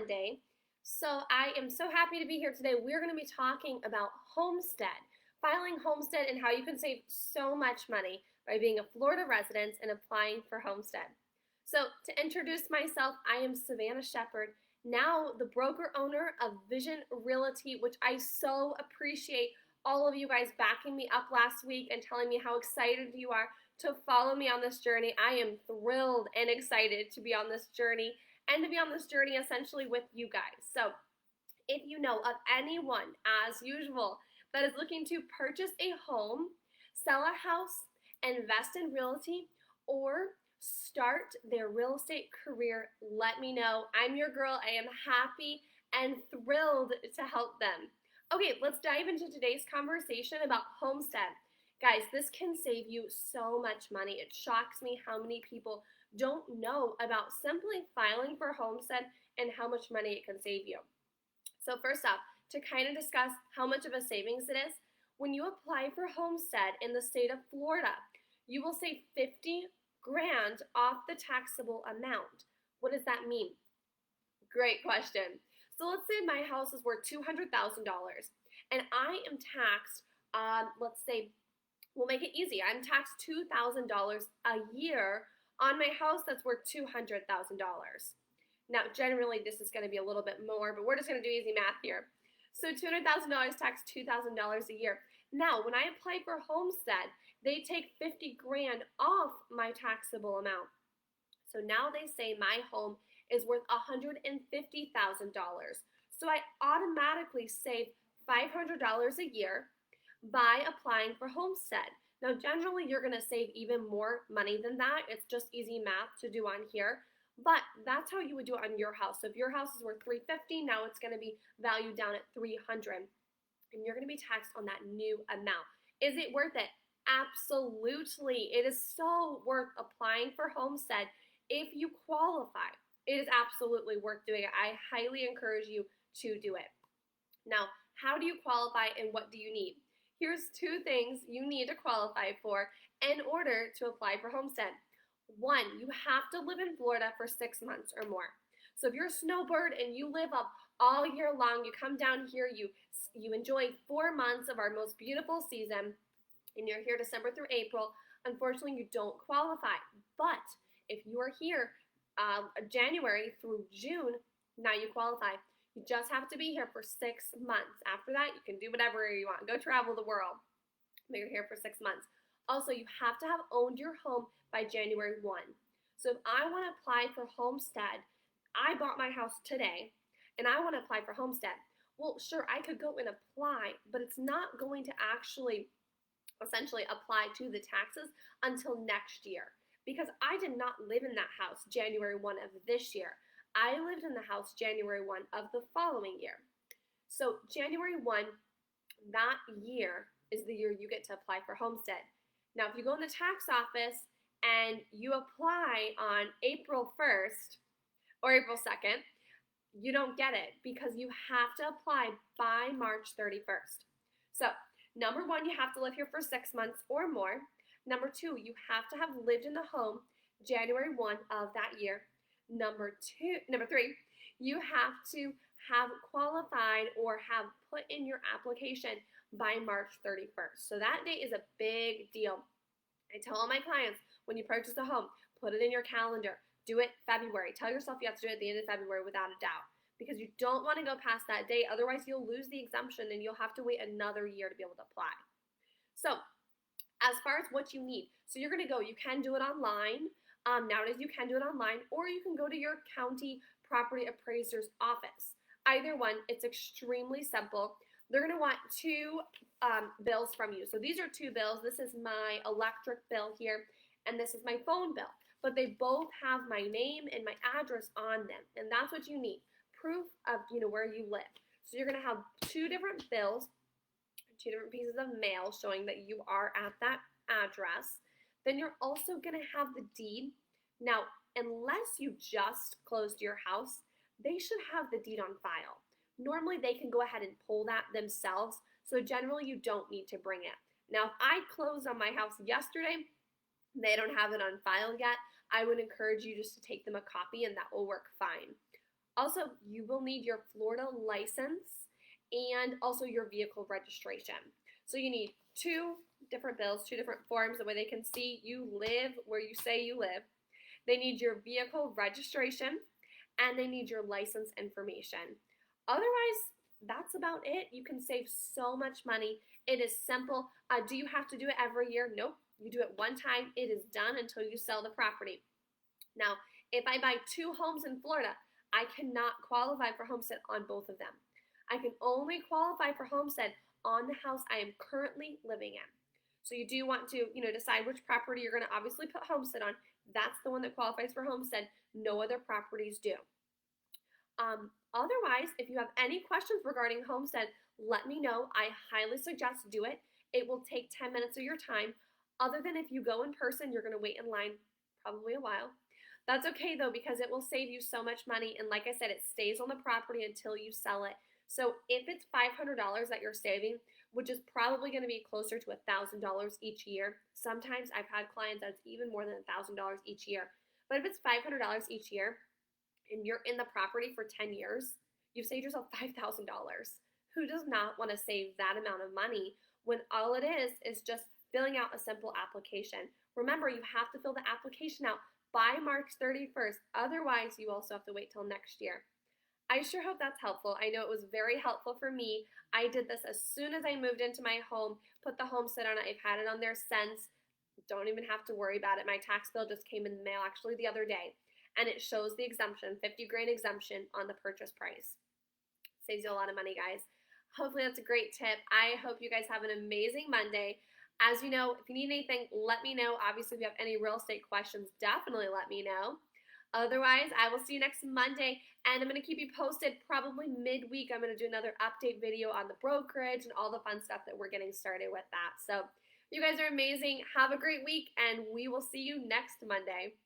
today. So I am so happy to be here today. We're going to be talking about Homestead, filing Homestead and how you can save so much money by being a Florida resident and applying for Homestead. So to introduce myself, I am Savannah Shepard, now the broker owner of Vision Realty, which I so appreciate all of you guys backing me up last week and telling me how excited you are to follow me on this journey. I am thrilled and excited to be on this journey and to be on this journey essentially with you guys. So if you know of anyone, as usual, that is looking to purchase a home, sell a house, invest in realty, or start their real estate career, let me know. I'm your girl. I am happy and thrilled to help them. Okay, let's dive into today's conversation about Homestead. Guys, this can save you so much money. It shocks me how many people don't know about simply filing for Homestead and how much money it can save you. So first off, to kind of discuss how much of a savings it is, when you apply for Homestead in the state of Florida, you will save 50 grand off the taxable amount. What does that mean? Great question. So let's say my house is worth $200,000 and I am taxed, let's say, we'll make it easy. I'm taxed $2,000 a year on my house that's worth $200,000. Now, generally, this is going to be a little bit more, but we're just going to do easy math here. So $200,000 taxed $2,000 a year. Now, when I apply for Homestead, they take 50 grand off my taxable amount. So now they say my home is worth $150,000. So I automatically save $500 a year by applying for Homestead. Now, generally, you're going to save even more money than that. It's just easy math to do on here, but that's how you would do it on your house. So if your house is worth $350, now it's going to be valued down at $300, and you're going to be taxed on that new amount. Is it worth it? Absolutely. It is so worth applying for Homestead if you qualify. It is absolutely worth doing it. I highly encourage you to do it. Now, how do you qualify and what do you need? Here's two things you need to qualify for in order to apply for Homestead. One, you have to live in Florida for 6 months or more. So if you're a snowbird and you live up all year long, you come down here, you enjoy 4 months of our most beautiful season, and you're here December through April, unfortunately you don't qualify. But if you are here January through June, now you qualify. You just have to be here for 6 months. After that, you can do whatever you want. Go travel the world. But you're here for 6 months. Also, you have to have owned your home by January 1. So if I want to apply for Homestead, I bought my house today, and I want to apply for Homestead. Well, sure, I could go and apply, but it's not going to actually essentially apply to the taxes until next year, because I did not live in that house January 1 of this year. I lived in the house January 1 of the following year. So January 1, that year is the year you get to apply for Homestead. Now, if you go in the tax office and you apply on April 1st or April 2nd, you don't get it because you have to apply by March 31st. So, number one, you have to live here for 6 months or more. Number two, you have to have lived in the home January 1 of that year. Number three, you have to have qualified or have put in your application by March 31st. So that date is a big deal. I tell all my clients, when you purchase a home, put it in your calendar. Do it February. Tell yourself you have to do it at the end of February without a doubt, because you don't want to go past that date. Otherwise, you'll lose the exemption and you'll have to wait another year to be able to apply. So as far as what you need, so you're going to go, you can do it online. Nowadays, you can do it online, or you can go to your county property appraiser's office. Either one, it's extremely simple. They're going to want two bills from you. So these are two bills. This is my electric bill here, and this is my phone bill. But they both have my name and my address on them, and that's what you need. Proof of where you live. So you're going to have two different bills, two different pieces of mail showing that you are at that address. Then you're also going to have the deed. Now, unless you just closed your house, they should have the deed on file. Normally, they can go ahead and pull that themselves, so generally you don't need to bring it. Now, if I closed on my house yesterday, they don't have it on file yet, I would encourage you just to take them a copy, and that will work fine. Also, you will need your Florida license and also your vehicle registration. So you need two different bills, two different forms, the way they can see you live where you say you live. They need your vehicle registration and they need your license information. Otherwise, that's about it. You can save so much money. It is simple. Do you have to do it every year? Nope. You do it one time. It is done until you sell the property. Now, if I buy two homes in Florida, I cannot qualify for homestead on both of them. I can only qualify for homestead on the house I am currently living in. So you do want to, decide which property you're going to obviously put homestead on. That's the one that qualifies for homestead. No other properties do. Otherwise, if you have any questions regarding homestead, let me know. I highly suggest do it. It will take 10 minutes of your time. Other than if you go in person, you're going to wait in line probably a while. That's okay though, because it will save you so much money. And like I said, it stays on the property until you sell it. So if it's $500 that you're saving, which is probably going to be closer to $1,000 each year. Sometimes I've had clients that's even more than $1,000 each year. But if it's $500 each year and you're in the property for 10 years, you've saved yourself $5,000. Who does not want to save that amount of money when all it is just filling out a simple application? Remember, you have to fill the application out by March 31st. Otherwise, you also have to wait till next year. I sure hope that's helpful. I know it was very helpful for me. I did this as soon as I moved into my home, put the homestead on it. I've had it on there since. Don't even have to worry about it. My tax bill just came in the mail actually the other day, and it shows the exemption, 50 grand exemption on the purchase price. Saves you a lot of money, guys. Hopefully that's a great tip. I hope you guys have an amazing Monday. As you know, if you need anything, let me know. Obviously, if you have any real estate questions, definitely let me know. Otherwise, I will see you next Monday, and I'm going to keep you posted probably midweek. I'm going to do another update video on the brokerage and all the fun stuff that we're getting started with that. So you guys are amazing. Have a great week, and we will see you next Monday.